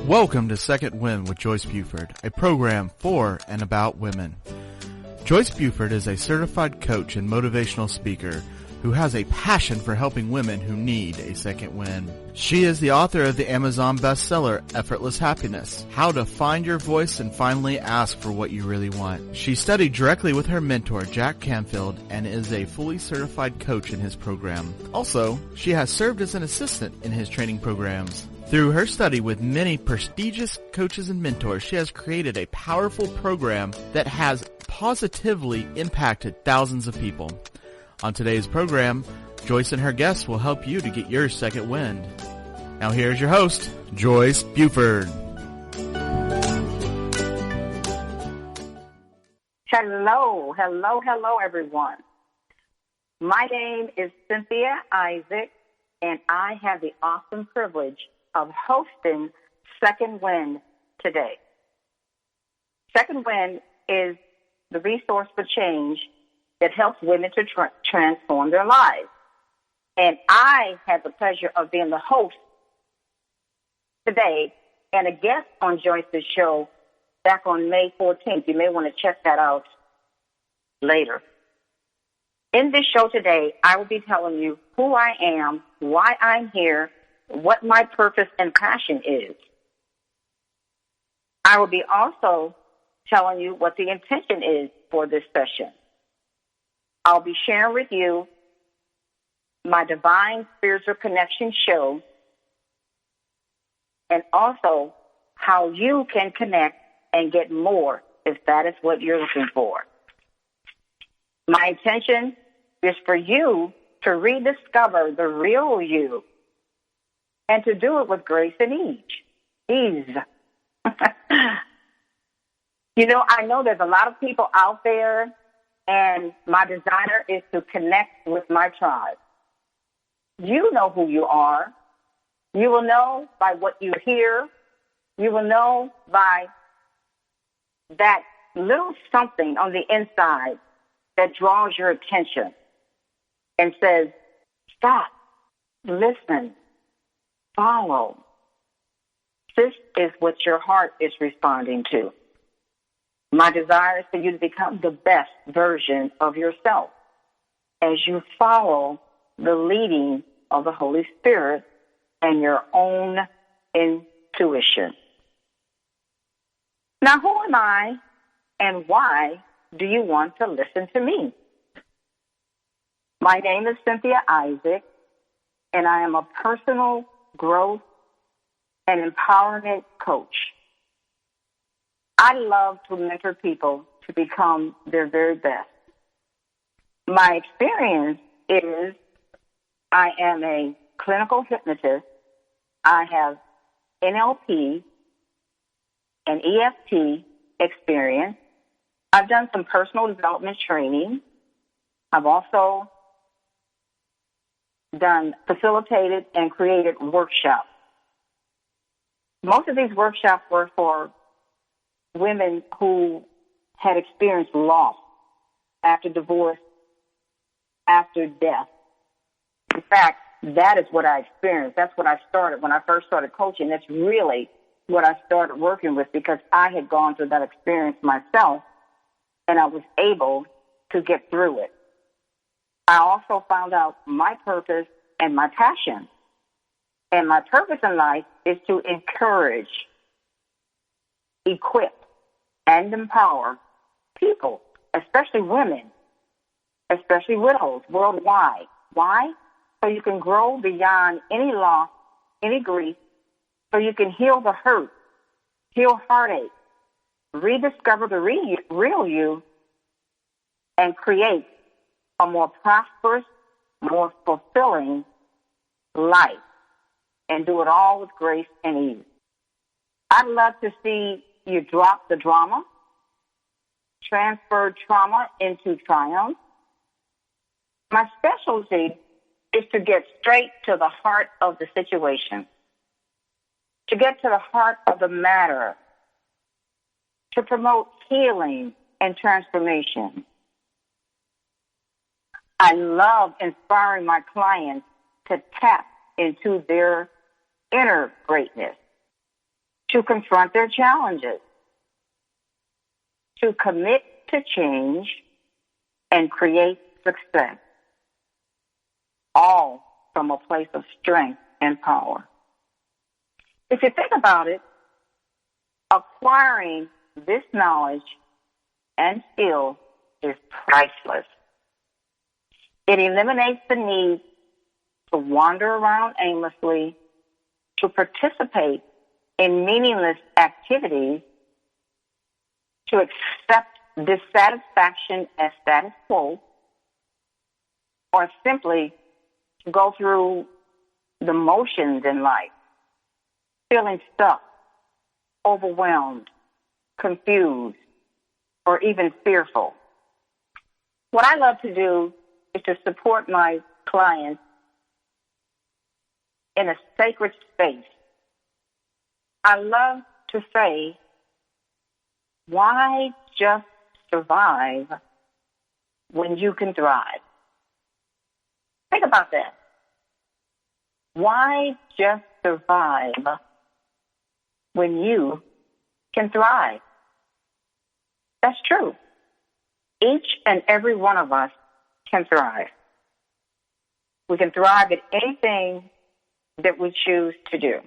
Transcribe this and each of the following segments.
Welcome to Second Wind with Joyce Buford, a program for and about women. Joyce Buford is a certified coach and motivational speaker who has a passion for helping women who need a second wind. She is the author of the Amazon bestseller, Effortless Happiness, How to Find Your Voice and Finally Ask for What You Really Want. She studied directly with her mentor, Jack Canfield, and is a fully certified coach in his program. Also, she has served as an assistant in his training programs. Through her study with many prestigious coaches and mentors, she has created a powerful program that has positively impacted thousands of people. On today's program, Joyce and her guests will help you to get your second wind. Now here's your host, Joyce Buford. Hello, everyone. My name is Cynthia Isaac, and I have the awesome privilege of hosting Second Wind today. Second Wind is the resource for change that helps women to transform their lives. And I have the pleasure of being the host today and a guest on Joyce's show back on May 14th. You may want to check that out later. In this show today, I will be telling you who I am, why I'm here, what my purpose and passion is. I will be also telling you what the intention is for this session. I'll be sharing with you my Divine Spiritual Connection show and also how you can connect and get more if that is what you're looking for. My intention is for you to rediscover the real you and to do it with grace and ease. I know there's a lot of people out there, and my desire is to connect with my tribe. You know who you are. You will know by what you hear. You will know by that little something on the inside that draws your attention and says, stop, listen, follow. This is what your heart is responding to. My desire is for you to become the best version of yourself as you follow the leading of the Holy Spirit and your own intuition. Now, who am I and why do you want to listen to me? My name is Cynthia Isaac, and I am a personal growth and empowerment coach. I love to mentor people to become their very best. My experience is I am a clinical hypnotist. I have NLP and EFT experience. I've done some personal development training. I've also facilitated and created workshops. Most of these workshops were for women who had experienced loss after divorce, after death. In fact, that is what I experienced. That's what I started when I first started coaching. That's really what I started working with because I had gone through that experience myself and I was able to get through it. I also found out my purpose and my passion. And my purpose in life is to encourage, equip, and empower people, especially women, especially widows worldwide. Why? So you can grow beyond any loss, any grief, so you can heal the hurt, heal heartache, rediscover the real you, and create a more prosperous, more fulfilling life, and do it all with grace and ease. I'd love to see you drop the drama, transfer trauma into triumph. My specialty is to get straight to the heart of the situation, to get to the heart of the matter, to promote healing and transformation. I love inspiring my clients to tap into their inner greatness. to confront their challenges, to commit to change and create success, all from a place of strength and power. If you think about it, acquiring this knowledge and skill is priceless. It eliminates the need to wander around aimlessly, to participate in meaningless activities, to accept dissatisfaction as status quo, or simply to go through the motions in life, feeling stuck, overwhelmed, confused, or even fearful. What I love to do is to support my clients in a sacred space. I love to say, why just survive when you can thrive? Think about that. Why just survive when you can thrive? That's true. Each and every one of us can thrive. We can thrive at anything that we choose to do.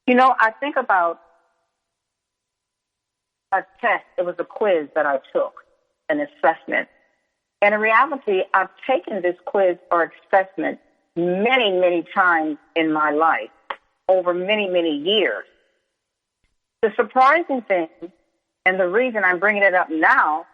You know, I think about a test. It was a quiz that I took, an assessment. And in reality, I've taken this quiz or assessment many, many times in my life, over many, many years. The surprising thing, and the reason I'm bringing it up now,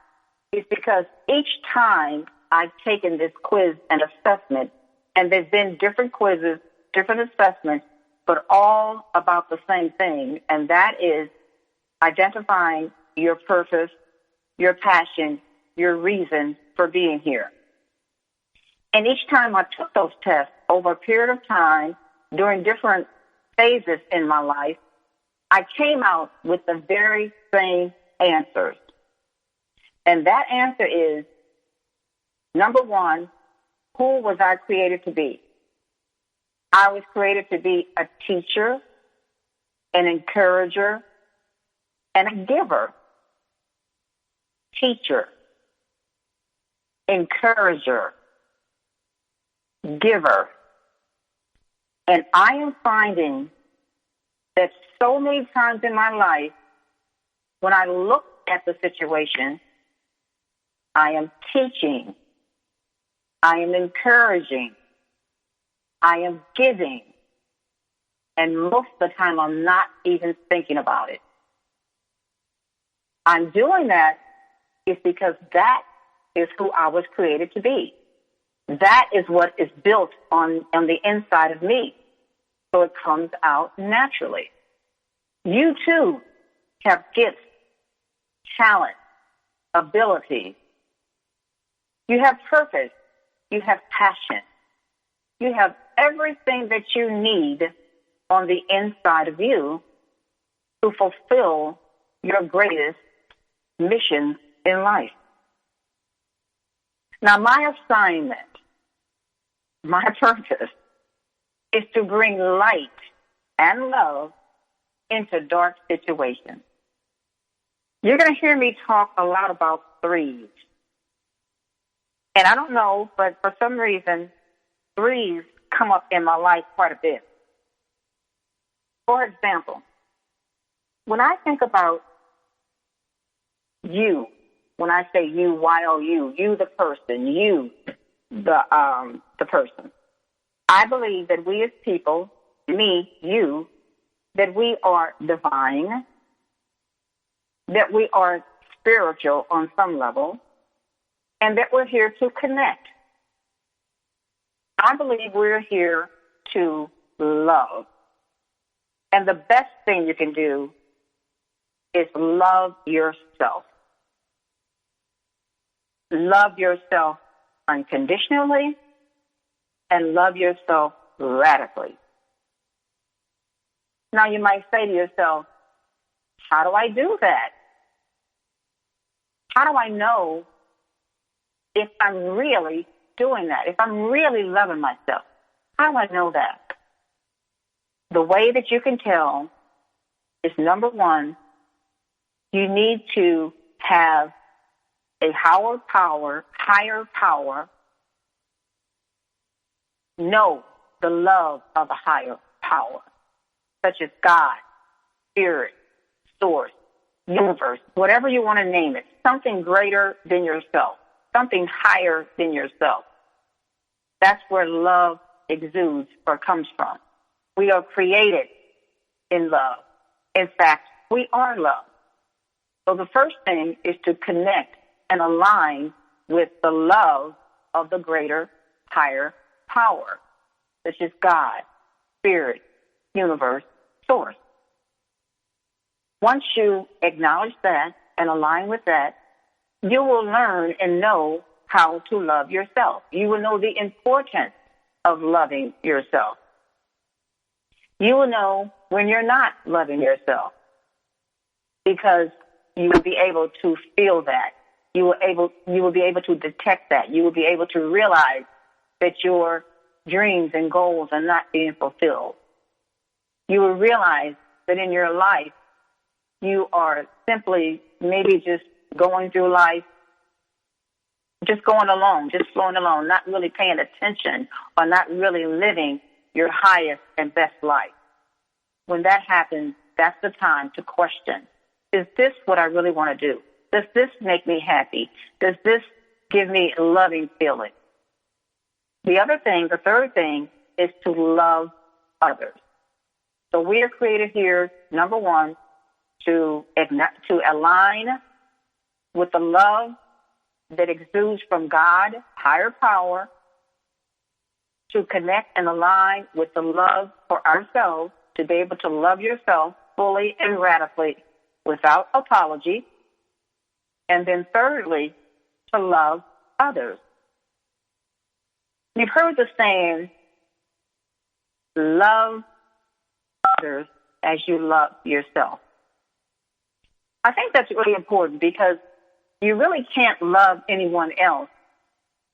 is because each time I've taken this quiz and assessment, and there's been different quizzes, different assessments, but all about the same thing, and that is identifying your purpose, your passion, your reason for being here. And each time I took those tests over a period of time, during different phases in my life, I came out with the very same answers. And that answer is, number one, who was I created to be? I was created to be a teacher, an encourager, and a giver. Teacher, encourager, giver. And I am finding that so many times in my life, when I look at the situation, I am teaching, I am encouraging, I am giving, and most of the time I'm not even thinking about it. I'm doing that is because that is who I was created to be. That is what is built on the inside of me. So it comes out naturally. You too have gifts, talent, ability. You have purpose. You have passion. You have everything that you need on the inside of you to fulfill your greatest mission in life. Now, my assignment, my purpose, is to bring light and love into dark situations. You're going to hear me talk a lot about threes. And I don't know, but for some reason, threes come up in my life quite a bit. For example, when I think about you, when I say you, Y-O-U, you the person, you the person, I believe that we as people, me, you, that we are divine, that we are spiritual on some level, and that we're here to connect. I believe we're here to love. And the best thing you can do is love yourself. Love yourself unconditionally and love yourself radically. Now you might say to yourself, how do I do that? How do I know if I'm really doing that, if I'm really loving myself? How do I know that? The way that you can tell is, number one, you need to have a higher power, know the love of a higher power, such as God, Spirit, Source, Universe, whatever you want to name it, something greater than yourself, something higher than yourself. That's where love exudes or comes from. We are created in love. In fact, we are love. So the first thing is to connect and align with the love of the greater, higher power, such as God, Spirit, Universe, Source. Once you acknowledge that and align with that, you will learn and know how to love yourself. You will know the importance of loving yourself. You will know when you're not loving yourself, because you will be able to feel that. You will be able to detect that. You will be able to realize that your dreams and goals are not being fulfilled. You will realize that in your life, you are simply maybe just going through life, just going along, just flowing along, not really paying attention or not really living your highest and best life. When that happens, that's the time to question, is this what I really want to do? Does this make me happy? Does this give me a loving feeling? The third thing is to love others. So we are created here, number one, to align with the love that exudes from God, higher power, to connect and align with the love for ourselves, to be able to love yourself fully and radically without apology. And then thirdly, to love others. You've heard the saying, love others as you love yourself. I think that's really important, because you really can't love anyone else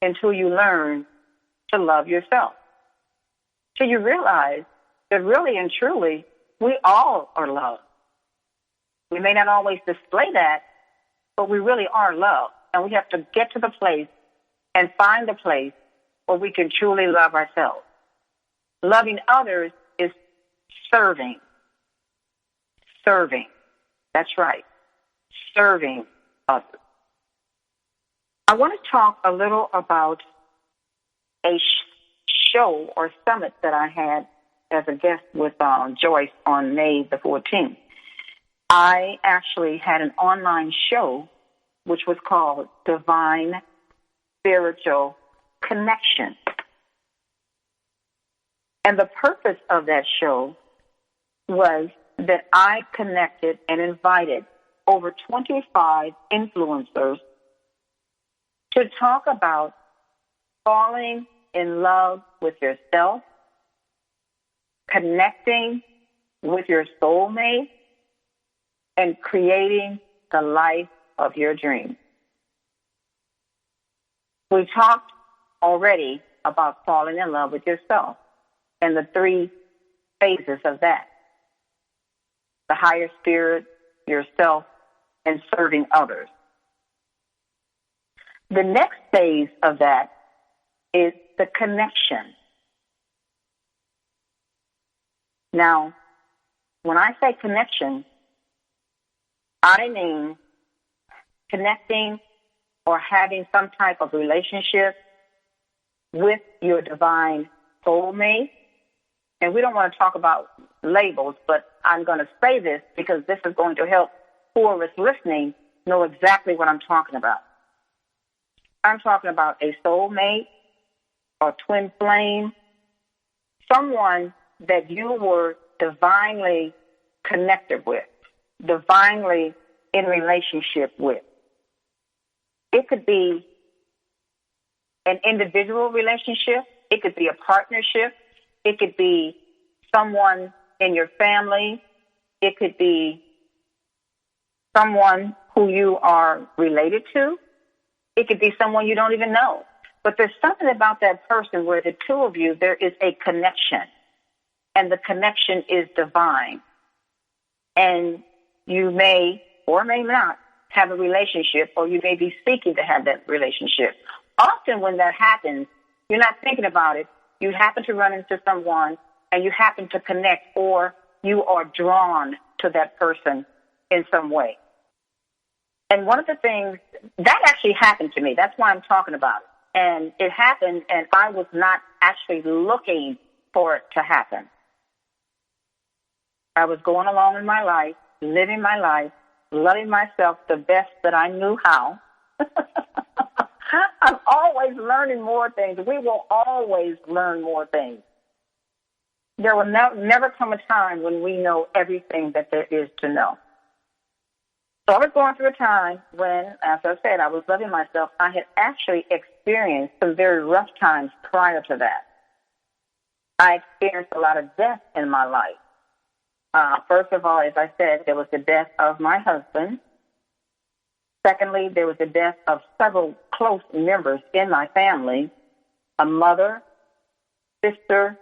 until you learn to love yourself. Till you realize that really and truly, we all are loved. We may not always display that, but we really are loved. And we have to get to the place and find the place where we can truly love ourselves. Loving others is serving. Serving. That's right. Serving others. I want to talk a little about a show or summit that I had as a guest with Joyce on May the 14th. I actually had an online show which was called Divine Spiritual Connection. And the purpose of that show was that I connected and invited over 25 influencers to talk about falling in love with yourself, connecting with your soulmate, and creating the life of your dreams. We talked already about falling in love with yourself and the 3 phases of that: the higher spirit, yourself, and serving others. The next phase of that is the connection. Now, when I say connection, I mean connecting or having some type of relationship with your divine soulmate. And we don't want to talk about labels, but I'm going to say this because this is going to help whoever is listening know exactly what I'm talking about. I'm talking about a soulmate or twin flame, someone that you were divinely connected with, divinely in relationship with. It could be an individual relationship. It could be a partnership. It could be someone in your family. It could be someone who you are related to. It could be someone you don't even know. But there's something about that person where the two of you, there is a connection. And the connection is divine. and you may or may not have a relationship, or you may be seeking to have that relationship. Often when that happens, you're not thinking about it. You happen to run into someone and you happen to connect, or you are drawn to that person in some way. And one of the things that actually happened to me, that's why I'm talking about it. And it happened, and I was not actually looking for it to happen. I was going along in my life, living my life, loving myself the best that I knew how. I'm always learning more things. We will always learn more things. There will never come a time when we know everything that there is to know. So I was going through a time when, as I said, I was loving myself. I had actually experienced some very rough times prior to that. I experienced a lot of death in my life. First of all, as I said, there was the death of my husband. Secondly, there was the death of several close members in my family, a mother, sister,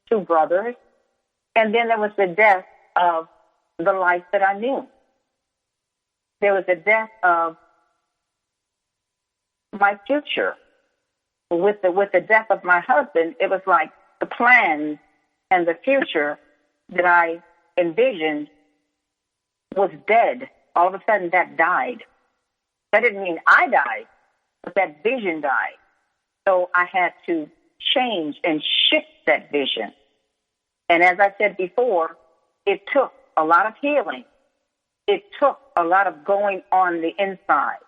2 brothers, and then there was the death of the life that I knew. There was the death of my future. With the death of my husband, it was like the plans and the future that I envisioned was dead. All of a sudden, that died. That didn't mean I died, but that vision died. So I had to change and shift that vision. And as I said before, it took a lot of healing. It took a lot of going on the inside,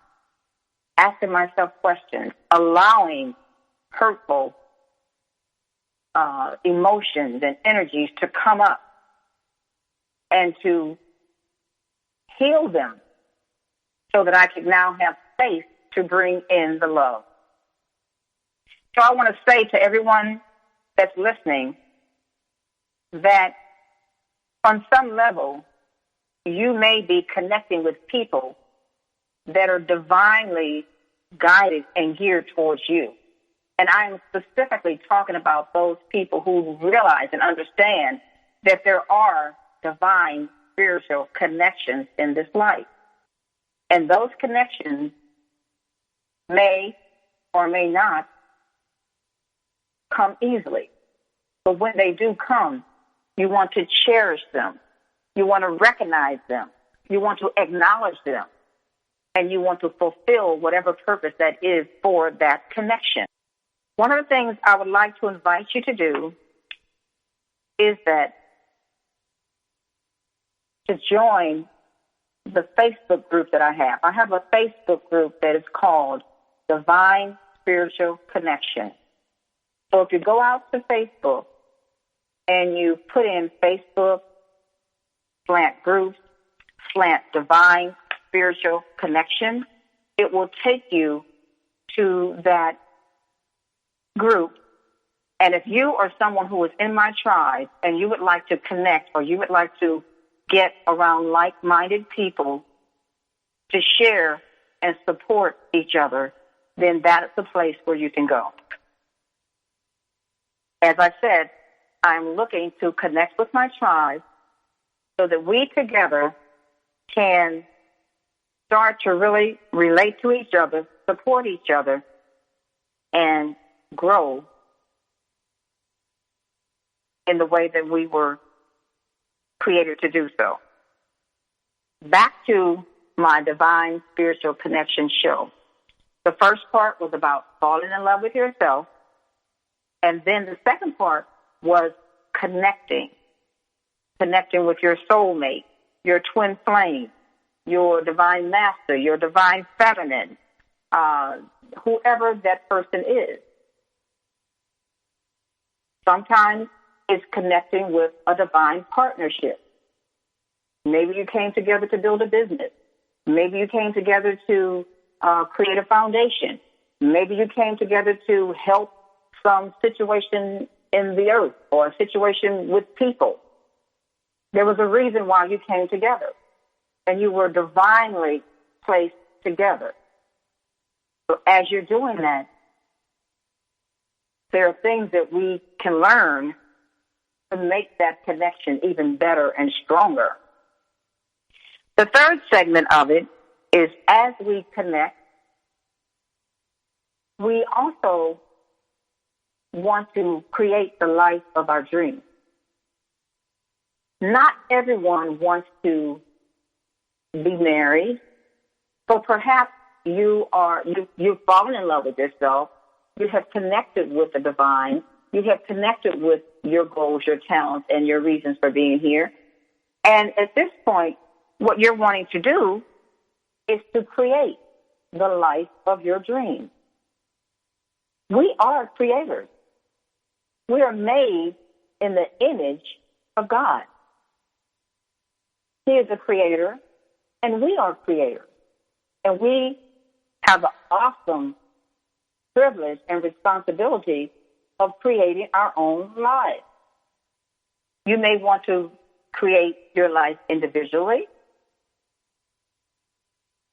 asking myself questions, allowing hurtful emotions and energies to come up and to heal them so that I could now have space to bring in the love. So I want to say to everyone that's listening that on some level, you may be connecting with people that are divinely guided and geared towards you. And I'm specifically talking about those people who realize and understand that there are divine spiritual connections in this life. And those connections may or may not come easily. But when they do come, you want to cherish them. You want to recognize them. You want to acknowledge them. And you want to fulfill whatever purpose that is for that connection. One of the things I would like to invite you to do is that to join the Facebook group that I have. I have a Facebook group that is called Divine Spiritual Connection. So if you go out to Facebook and you put in Facebook /groups /Divine Spiritual Connection, it will take you to that group. And if you are someone who is in my tribe and you would like to connect, or you would like to get around like-minded people to share and support each other, then that is the place where you can go. As I said, I'm looking to connect with my tribe so that we together can start to really relate to each other, support each other, and grow in the way that we were created to do so. Back to my Divine Spiritual Connection show. The first part was about falling in love with yourself. And then the second part was connecting with your soulmate, your twin flame, your divine master, your divine feminine, whoever that person is. Sometimes it's connecting with a divine partnership. Maybe you came together to build a business. Maybe you came together to create a foundation. Maybe you came together to help some situation in the earth or a situation with people. There was a reason why you came together, and you were divinely placed together. So as you're doing that, there are things that we can learn to make that connection even better and stronger. The third segment of it is as we connect, we also want to create the life of our dreams. Not everyone wants to be married, so perhaps you've fallen in love with yourself. You have connected with the divine. You have connected with your goals, your talents, and your reasons for being here. And at this point, what you're wanting to do is to create the life of your dreams. We are creators. We are made in the image of God. He is a creator, and we are creators. And we have the awesome privilege and responsibility of creating our own lives. You may want to create your life individually,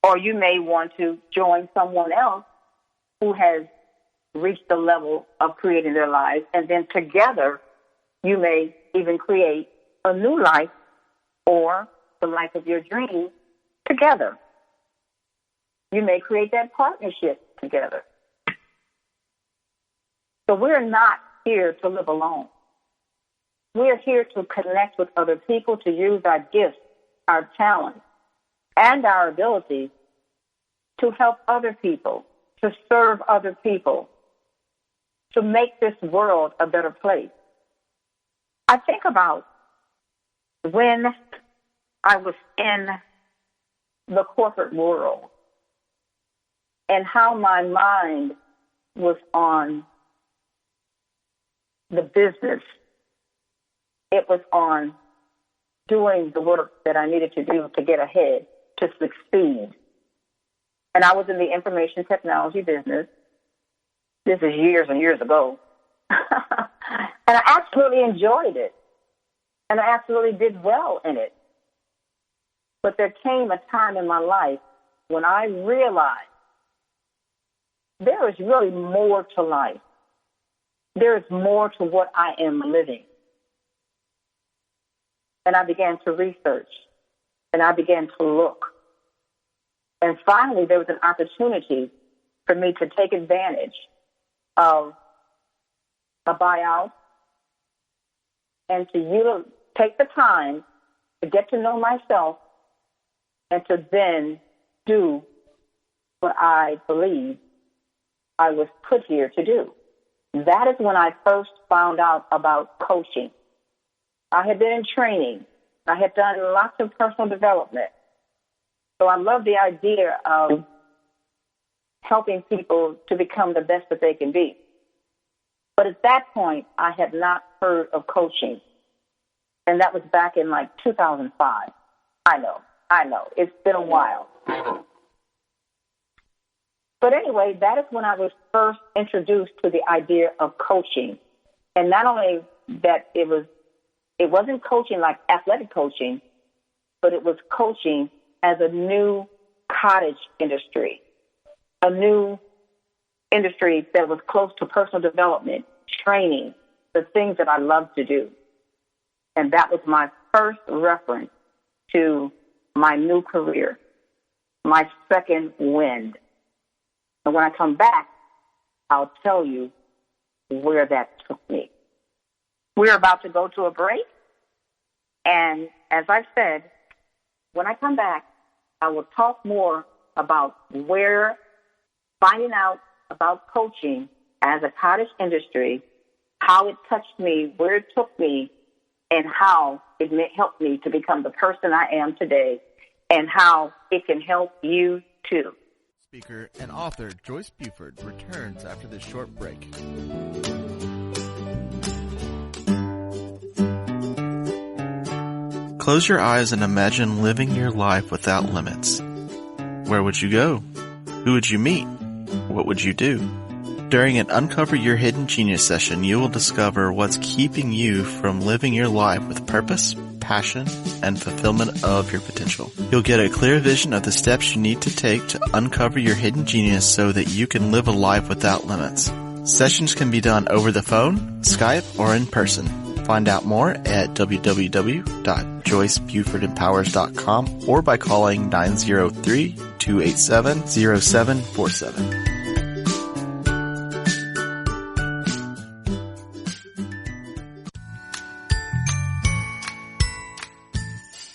or you may want to join someone else who has reached the level of creating their lives, and then together you may even create a new life or the life of your dreams together. You may create that partnership together. So we're not here to live alone. We're here to connect with other people, to use our gifts, our talents, and our abilities to help other people, to serve other people, to make this world a better place. I think about when I was in the corporate world and how my mind was on the business. It was on doing the work that I needed to do to get ahead, to succeed. And I was in the information technology business. This is years and years ago. And I absolutely enjoyed it. And I absolutely did well in it. But there came a time in my life when I realized there is really more to life. There is more to what I am living. And I began to research, and I began to look. And finally, there was an opportunity for me to take advantage of a buyout and to take the time to get to know myself and to then do what I believe I was put here to do. That is when I first found out about coaching. I had been in training. I had done lots of personal development. So I love the idea of helping people to become the best that they can be. But at that point, I had not heard of coaching. And that was back in 2005. I know. It's been a while. But anyway, that is when I was first introduced to the idea of coaching. And not only that it wasn't coaching like athletic coaching, but it was coaching as a new cottage industry, a new industry that was close to personal development, training, the things that I love to do. And that was my first reference to my new career, my second wind. And when I come back, I'll tell you where that took me. We're about to go to a break. And as I said, when I come back, I will talk more about finding out about coaching as a cottage industry, how it touched me, where it took me, and how it helped me to become the person I am today, and how it can help you too. Speaker and author Joyce Buford returns after this short break. Close your eyes and imagine living your life without limits. Where would you go? Who would you meet? What would you do? During an Uncover Your Hidden Genius session, you will discover what's keeping you from living your life with purpose, passion, and fulfillment of your potential. You'll get a clear vision of the steps you need to take to uncover your hidden genius so that you can live a life without limits. Sessions can be done over the phone, Skype, or in person. Find out more at www.joycebufordempowers.com or by calling 903-287-0747.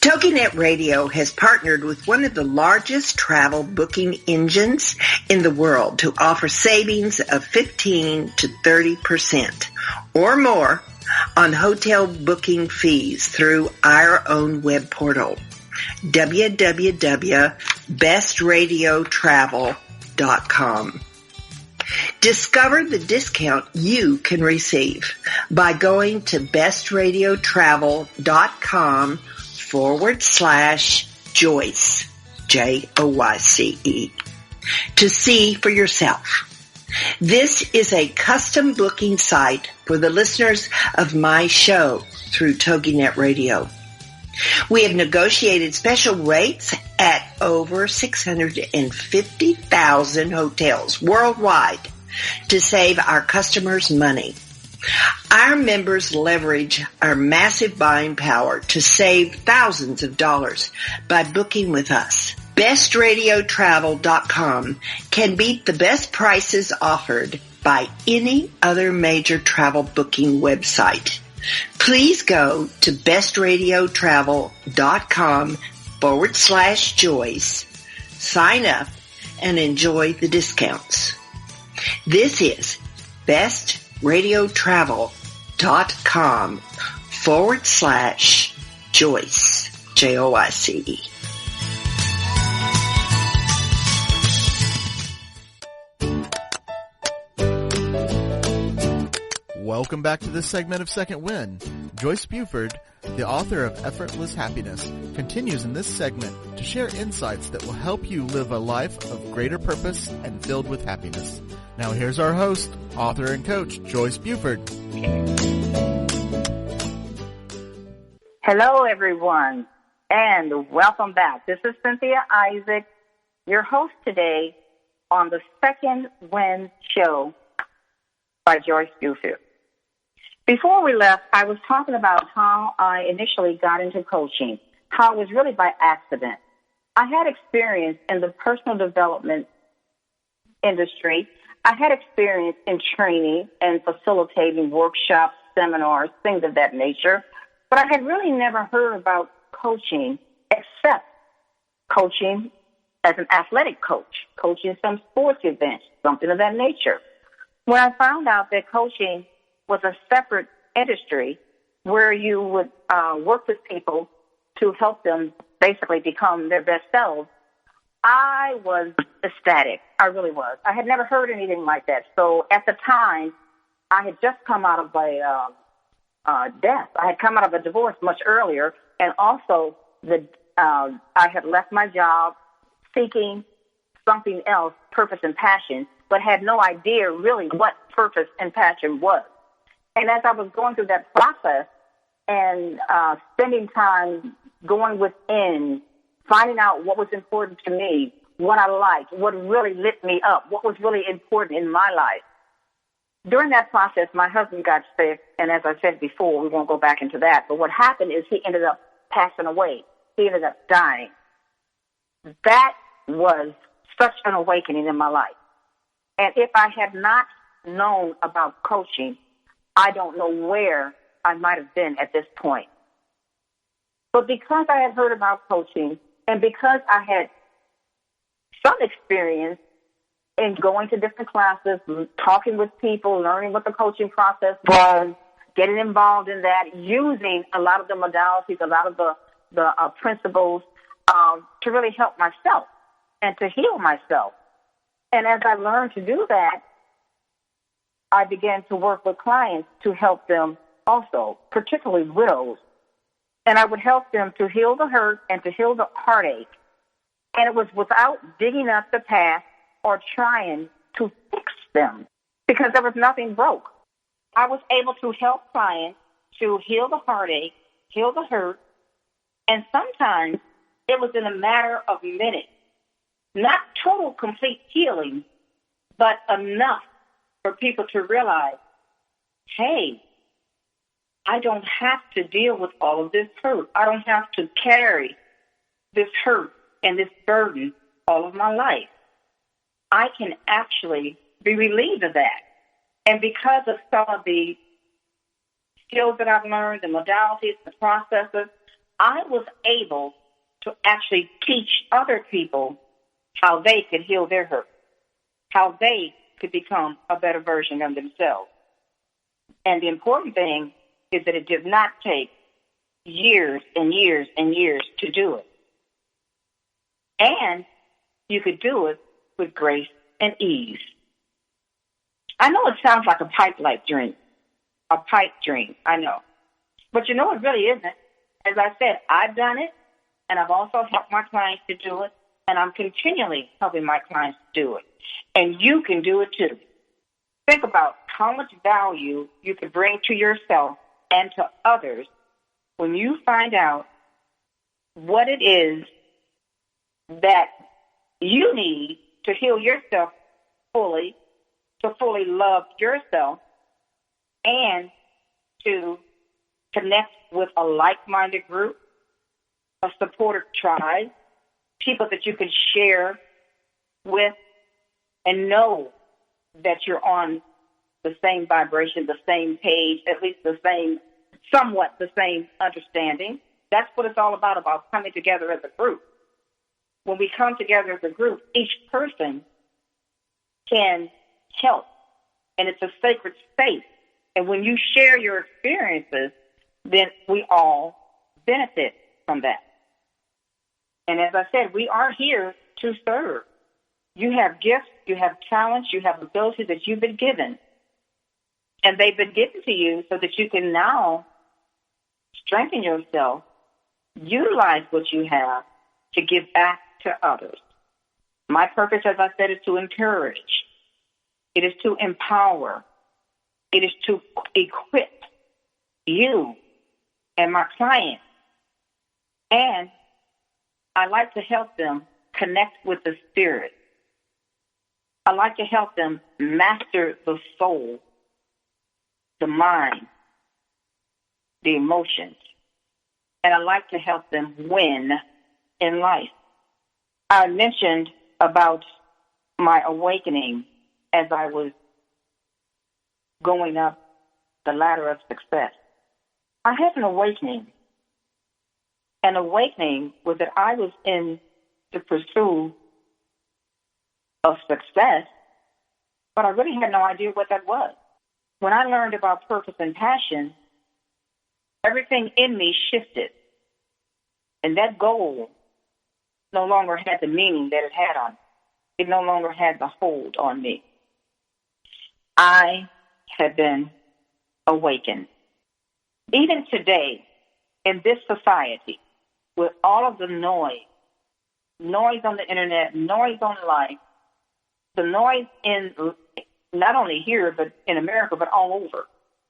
TogiNet Radio has partnered with one of the largest travel booking engines in the world to offer savings of 15 to 30% or more on hotel booking fees through our own web portal, www.bestradiotravel.com. Discover the discount you can receive by going to bestradiotravel.com/Joyce, Joyce, to see for yourself. This is a custom booking site for the listeners of my show through TogiNet Radio. We have negotiated special rates at over 650,000 hotels worldwide to save our customers money. Our members leverage our massive buying power to save thousands of dollars by booking with us. BestRadioTravel.com can beat the best prices offered by any other major travel booking website. Please go to bestradiotravel.com/Joyce, sign up, and enjoy the discounts. This is bestradiotravel.com/Joyce, Joyce. Welcome back to this segment of Second Wind. Joyce Buford, the author of Effortless Happiness, continues in this segment to share insights that will help you live a life of greater purpose and filled with happiness. Now here's our host, author and coach, Joyce Buford. Hello, everyone, and welcome back. This is Cynthia Isaac, your host today on the Second Wind Show by Joyce Buford. Before we left, I was talking about how I initially got into coaching, how it was really by accident. I had experience in the personal development industry. I had experience in training and facilitating workshops, seminars, things of that nature, but I had really never heard about coaching except coaching as an athletic coach, coaching some sports events, something of that nature. When I found out that coaching was a separate industry where you would work with people to help them basically become their best selves, I was ecstatic. I really was. I had never heard anything like that. So at the time, I had just come out of a death. I had come out of a divorce much earlier, and also I had left my job seeking something else, purpose and passion, but had no idea really what purpose and passion was. And as I was going through that process and spending time going within, finding out what was important to me, what I liked, what really lit me up, what was really important in my life. During that process, my husband got sick, and as I said before, we won't go back into that, but what happened is he ended up passing away. He ended up dying. That was such an awakening in my life. And if I had not known about coaching, I don't know where I might have been at this point. But because I had heard about coaching and because I had some experience in going to different classes, talking with people, learning what the coaching process was, getting involved in that, using a lot of the modalities, a lot of the principles to really help myself and to heal myself. And as I learned to do that, I began to work with clients to help them also, particularly widows. And I would help them to heal the hurt and to heal the heartache. And it was without digging up the past or trying to fix them because there was nothing broke. I was able to help clients to heal the heartache, heal the hurt, and sometimes it was in a matter of minutes. Not total, complete healing, but enough for people to realize, hey, I don't have to deal with all of this hurt. I don't have to carry this hurt and this burden all of my life. I can actually be relieved of that. And because of some of the skills that I've learned, the modalities, the processes, I was able to actually teach other people how they could heal their hurt, how they could become a better version of themselves. And the important thing is that it did not take years and years and years to do it. And you could do it with grace and ease. I know it sounds like a pipe-like dream, a pipe dream, I know. But you know, it really isn't. As I said, I've done it, and I've also helped my clients to do it, and I'm continually helping my clients to do it. And you can do it too. Think about how much value you can bring to yourself and to others when you find out what it is that you need to heal yourself fully, to fully love yourself, and to connect with a like-minded group, a supportive tribe, people that you can share with and know that you're on the same vibration, the same page, at least the same, somewhat the same understanding. That's what it's all about coming together as a group. When we come together as a group, each person can help, and it's a sacred space. And when you share your experiences, then we all benefit from that. And as I said, we are here to serve. You have gifts, you have talents, you have abilities that you've been given. And they've been given to you so that you can now strengthen yourself, utilize what you have to give back to others. My purpose, as I said, is to encourage. It is to empower. It is to equip you and my clients. And I like to help them connect with the spirit. I like to help them master the soul, the mind, the emotions. And I like to help them win in life. I mentioned about my awakening as I was going up the ladder of success. I had an awakening. An awakening was that I was in the pursuit of success, but I really had no idea what that was. When I learned about purpose and passion, everything in me shifted. And that goal no longer had the meaning that it had on me. It no longer had the hold on me. I had been awakened. Even today, in this society, with all of the noise on the internet, noise on life, the noise in not only here, but in America, but all over,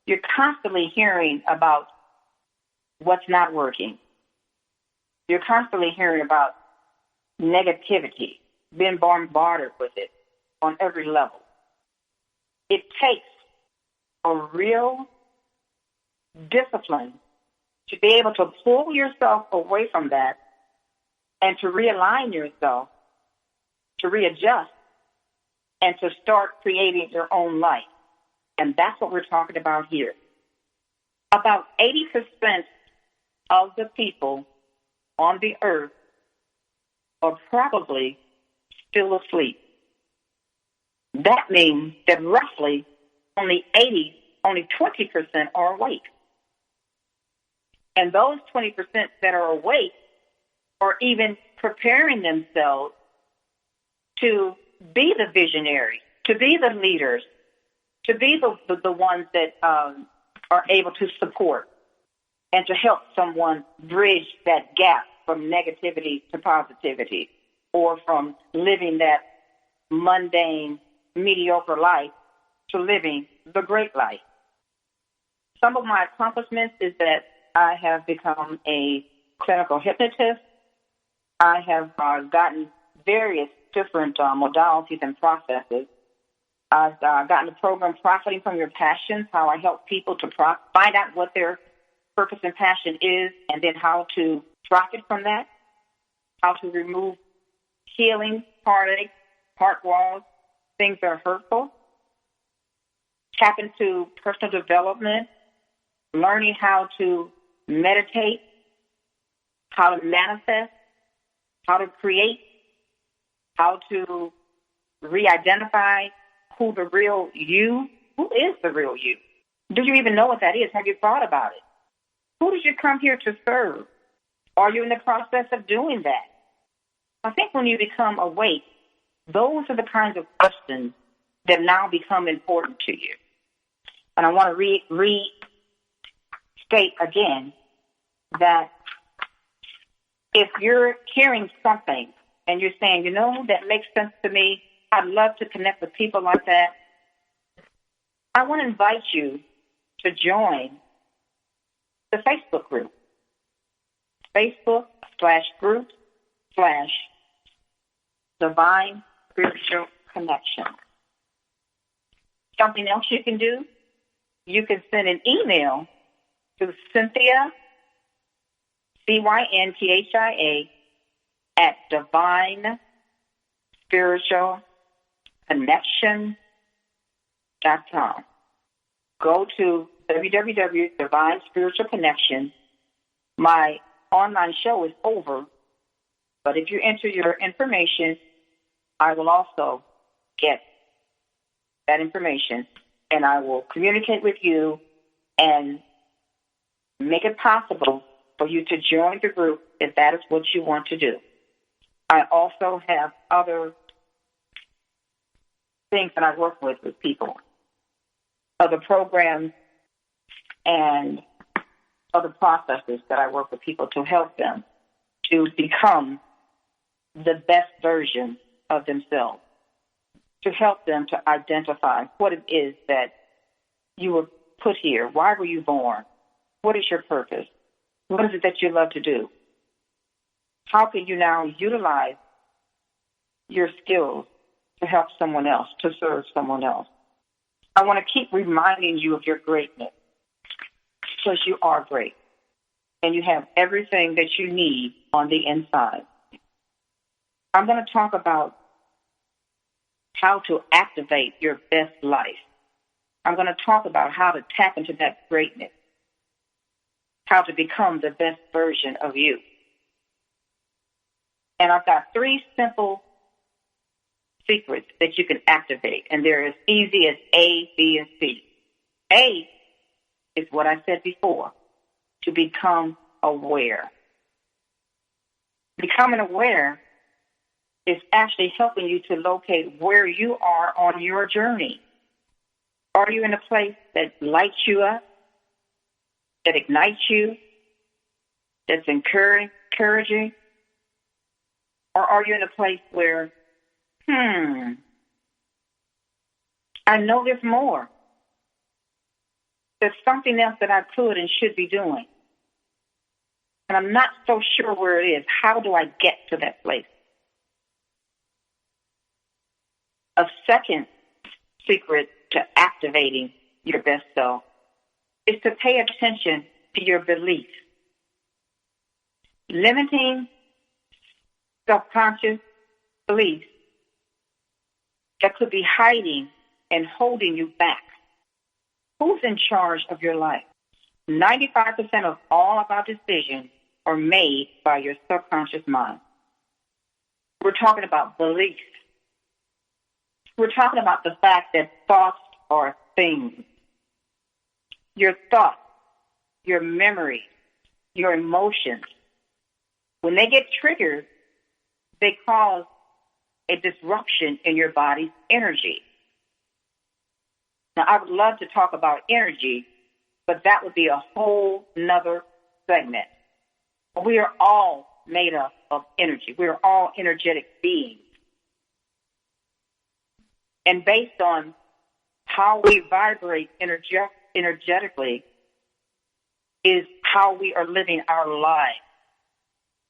you're constantly hearing about what's not working. You're constantly hearing about negativity, being bombarded with it on every level. It takes a real discipline to be able to pull yourself away from that and to realign yourself, to readjust, and to start creating your own life. And that's what we're talking about here. About 80% of the people on the earth are probably still asleep. That means that roughly only 20% are awake. And those 20% that are awake are even preparing themselves to be the visionaries, to be the leaders, to be the ones that are able to support and to help someone bridge that gap from negativity to positivity, or from living that mundane, mediocre life to living the great life. Some of my accomplishments is that I have become a clinical hypnotist. I have gotten various different modalities and processes. I've gotten the program Profiting from Your Passions, how I help people to find out what their purpose and passion is, and then how to profit from that, how to remove healing, heartache, heart walls, things that are hurtful, tap into personal development, learning how to meditate, how to manifest, how to create, how to re-identify who the real you, who is the real you. Do you even know what that is? Have you thought about it? Who did you come here to serve? Are you in the process of doing that? I think when you become awake, those are the kinds of questions that now become important to you. And I want to restate again that if you're hearing something and you're saying, you know, that makes sense to me, I'd love to connect with people like that, I want to invite you to join the Facebook group. Facebook.com/group/Divine Spiritual Connection. Something else you can do, you can send an email to Cynthia, CYNTHIA, at DivineSpiritualConnection.com. Go to www.Divine Spiritual Connection. My online show is over, but if you enter your information, I will also get that information, and I will communicate with you and make it possible for you to join the group if that is what you want to do. I also have other things that I work with people, other programs and other processes that I work with people to help them to become the best version of themselves, to help them to identify what it is that you were put here. Why were you born? What is your purpose? What is it that you love to do? How can you now utilize your skills to help someone else, to serve someone else? I want to keep reminding you of your greatness, because you are great and you have everything that you need on the inside. I'm going to talk about how to activate your best life. I'm going to talk about how to tap into that greatness, how to become the best version of you. And I've got 3 simple secrets that you can activate, and they're as easy as A, B, and C. A is what I said before, to become aware. Becoming aware is actually helping you to locate where you are on your journey. Are you in a place that lights you up, that ignites you, that's encouraging? Or are you in a place where, I know there's more. There's something else that I could and should be doing, and I'm not so sure where it is. How do I get to that place? A second secret to activating your best self is to pay attention to your beliefs. Limiting subconscious beliefs that could be hiding and holding you back. Who's in charge of your life? 95% of all of our decisions are made by your subconscious mind. We're talking about beliefs. We're talking about the fact that thoughts are things. Your thoughts, your memory, your emotions, when they get triggered, they cause a disruption in your body's energy. Now, I would love to talk about energy, but that would be a whole nother segment. We are all made up of energy. We are all energetic beings. And based on how we vibrate energetically is how we are living our lives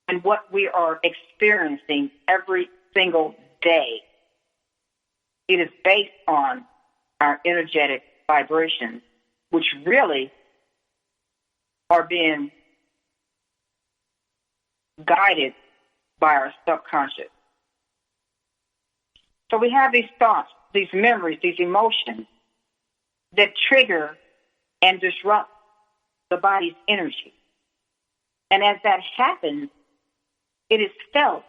and what we are experiencing every single day. It is based on our energetic vibrations, which really are being guided by our subconscious. So we have these thoughts, these memories, these emotions that trigger and disrupt the body's energy. And as that happens, it is felt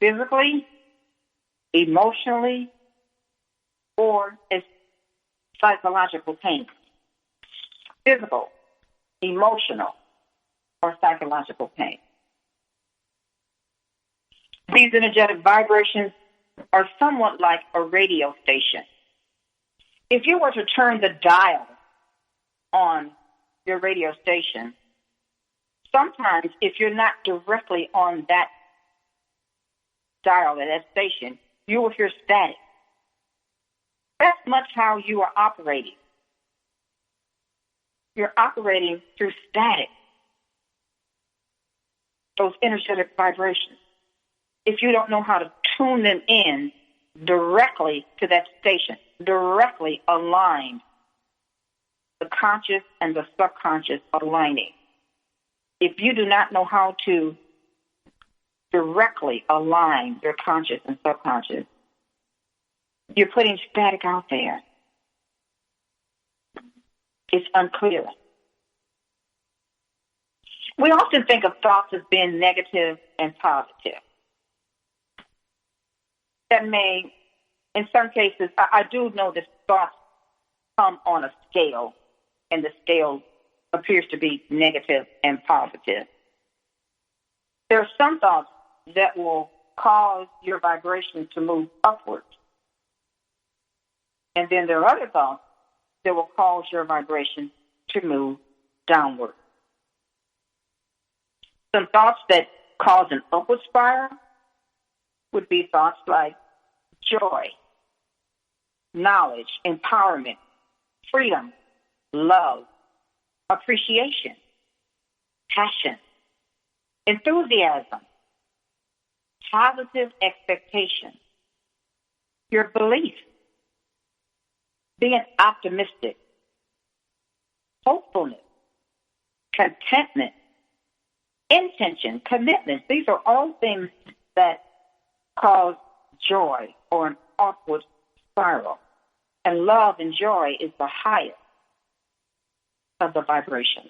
physically, emotionally, or as psychological pain. Physical, emotional, or psychological pain. These energetic vibrations are somewhat like a radio station. If you were to turn the dial on your radio station, sometimes if you're not directly on that dial at that station, you will hear static. That's much how you are operating. You're operating through static, those energetic vibrations. If you don't know how to tune them in directly to that station, directly aligned, the conscious and the subconscious aligning. If you do not know how to directly align your conscious and subconscious, you're putting static out there. It's unclear. We often think of thoughts as being negative and positive. That may, in some cases, I do know that thoughts come on a scale, and the scale appears to be negative and positive. There are some thoughts that will cause your vibration to move upward. And then there are other thoughts that will cause your vibration to move downward. Some thoughts that cause an upward spiral would be thoughts like joy, knowledge, empowerment, freedom, love, appreciation, passion, enthusiasm, positive expectation, your belief, being optimistic, hopefulness, contentment, intention, commitment. These are all things that cause joy or an upward spiral. And love and joy is the highest of the vibrations.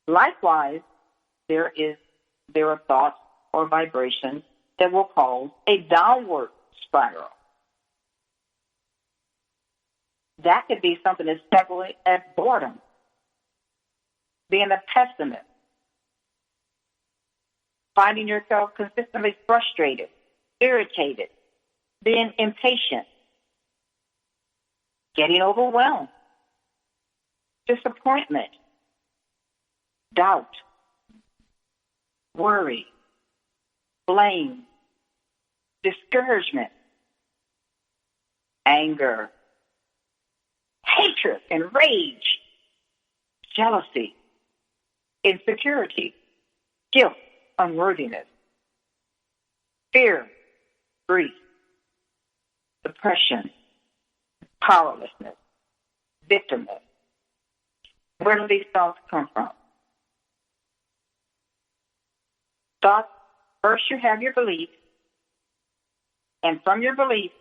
Likewise, there are thoughts or vibrations that will cause a downward spiral. That could be something as simple as boredom, being a pessimist, finding yourself consistently frustrated, irritated, being impatient, getting overwhelmed, disappointment, doubt, worry, blame, discouragement, anger, hatred and rage, jealousy, insecurity, guilt, unworthiness, fear, grief, depression, powerlessness, victimness. Where do these thoughts come from? Thoughts, first you have your belief, and from your belief,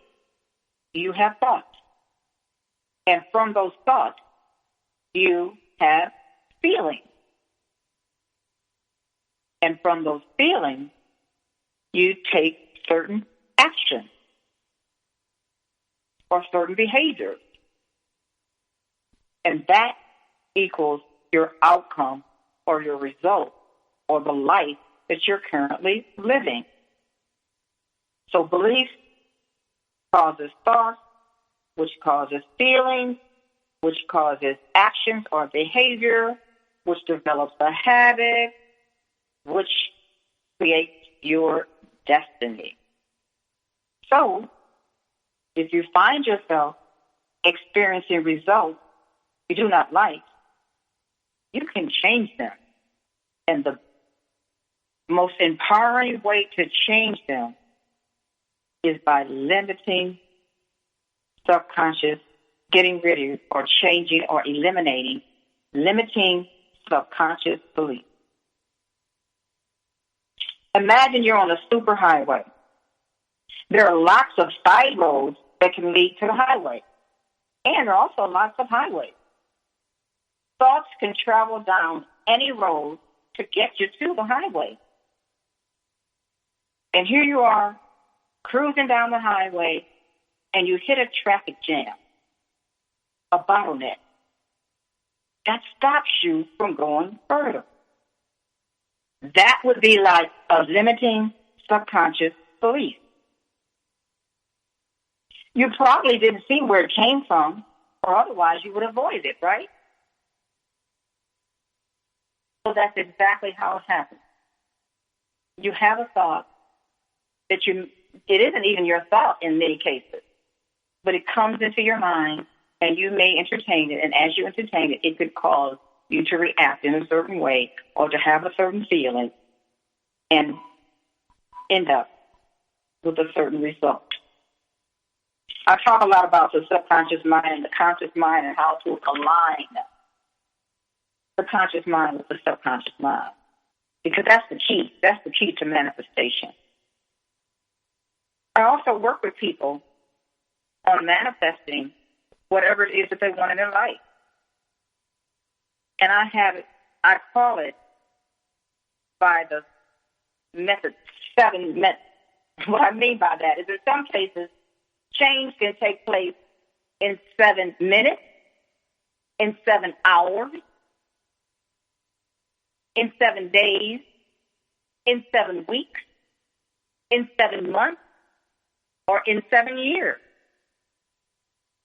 you have thoughts. And from those thoughts, you have feelings. And from those feelings, you take certain actions or certain behaviors. And that equals your outcome or your result or the life that you're currently living. So belief causes thoughts, which causes feelings, which causes actions or behavior, which develops a habit, which creates your destiny. So, if you find yourself experiencing results you do not like, you can change them. And the most empowering way to change them is by limiting subconscious getting rid of or changing or eliminating limiting subconscious beliefs. Imagine you're on a superhighway. There are lots of side roads that can lead to the highway. And there are also lots of highways. Thoughts can travel down any road to get you to the highway. And here you are, cruising down the highway, and you hit a traffic jam, a bottleneck. That stops you from going further. That would be like a limiting subconscious belief. You probably didn't see where it came from, or otherwise you would avoid it, right? So that's exactly how it happens. You have a thought that it isn't even your thought in many cases, but it comes into your mind and you may entertain it. And as you entertain it, it could cause you to react in a certain way or to have a certain feeling and end up with a certain result. I talk a lot about the subconscious mind and the conscious mind and how to align the conscious mind with the subconscious mind, because that's the key. That's the key to manifestation. I also work with people on manifesting whatever it is that they want in their life. And I call it by the method 7 method. What I mean by that is in some cases, change can take place in 7 minutes, in 7 hours, in 7 days, in 7 weeks, in 7 months, or in 7 years.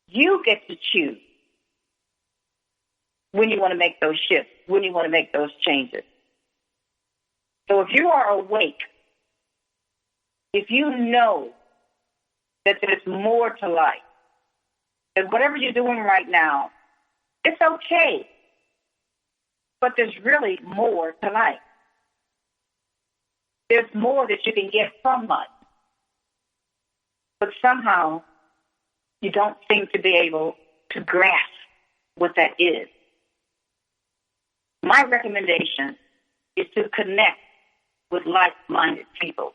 You get to choose when you want to make those shifts, when you want to make those changes. So if you are awake, if you know that there's more to life, that whatever you're doing right now, it's okay, but there's really more to life. There's more that you can get from life. But somehow you don't seem to be able to grasp what that is. My recommendation is to connect with like-minded people,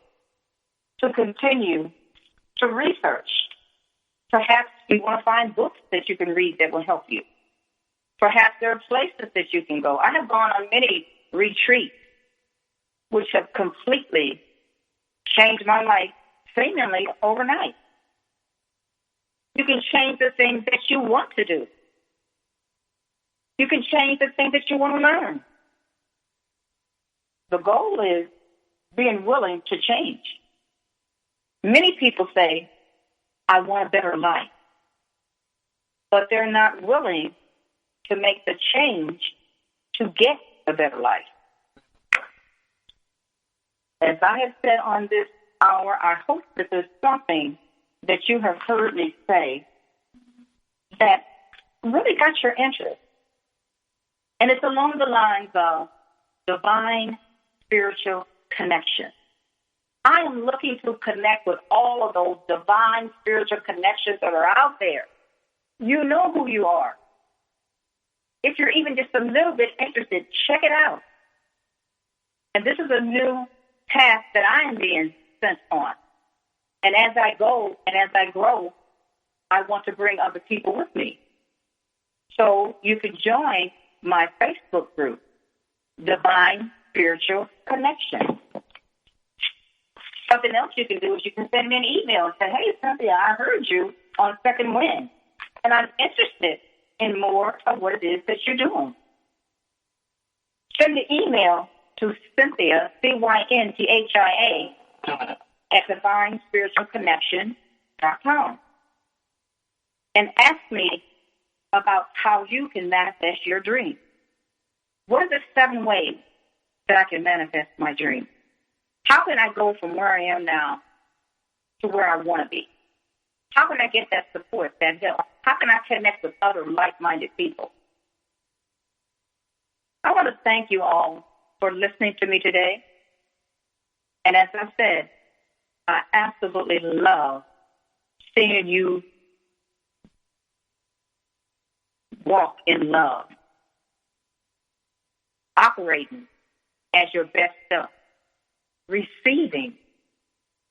to continue to research. Perhaps you want to find books that you can read that will help you. Perhaps there are places that you can go. I have gone on many retreats which have completely changed my life seemingly overnight. You can change the things that you want to do. You can change the things that you want to learn. The goal is being willing to change. Many people say, I want a better life, but they're not willing to make the change to get a better life. As I have said on this hour, I hope that there's something that you have heard me say that really got your interest. And it's along the lines of divine spiritual connection. I am looking to connect with all of those divine spiritual connections that are out there. You know who you are. If you're even just a little bit interested, check it out. And this is a new path that I am being sent on. And as I go and as I grow, I want to bring other people with me. So you can join my Facebook group, Divine Spiritual Connection. Something else you can do is you can send me an email and say, hey, Cynthia, I heard you on Second Wind, and I'm interested in more of what it is that you're doing. Send the email to Cynthia, Cynthia, at divinespiritualconnection.com and ask me about how you can manifest your dream. What are the 7 ways that I can manifest my dream? How can I go from where I am now to where I want to be? How can I get that support, that help? How can I connect with other like-minded people? I want to thank you all for listening to me today. And as I said, I absolutely love seeing you walk in love, operating as your best self, receiving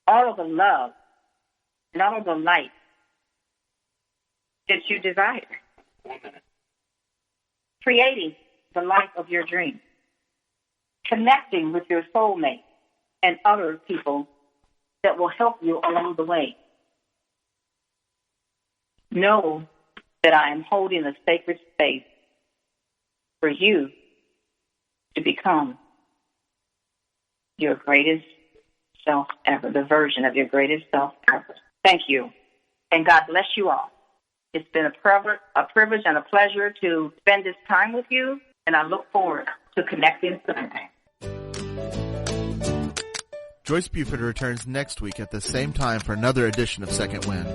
all of the love and all of the light that you desire, creating the life of your dreams, connecting with your soulmate and other people that will help you along the way. Know that I am holding a sacred space for you to become your greatest self ever, the version of your greatest self ever. Thank you, and God bless you all. It's been a privilege and a pleasure to spend this time with you, and I look forward to connecting soon. Joyce Buford returns next week at the same time for another edition of Second Wind.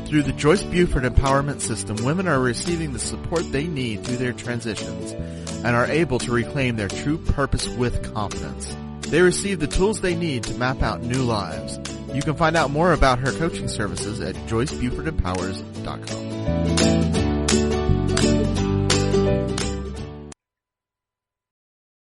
Through the Joyce Buford Empowerment System, women are receiving the support they need through their transitions and are able to reclaim their true purpose with confidence. They receive the tools they need to map out new lives. You can find out more about her coaching services at JoyceBufordEmpowers.com.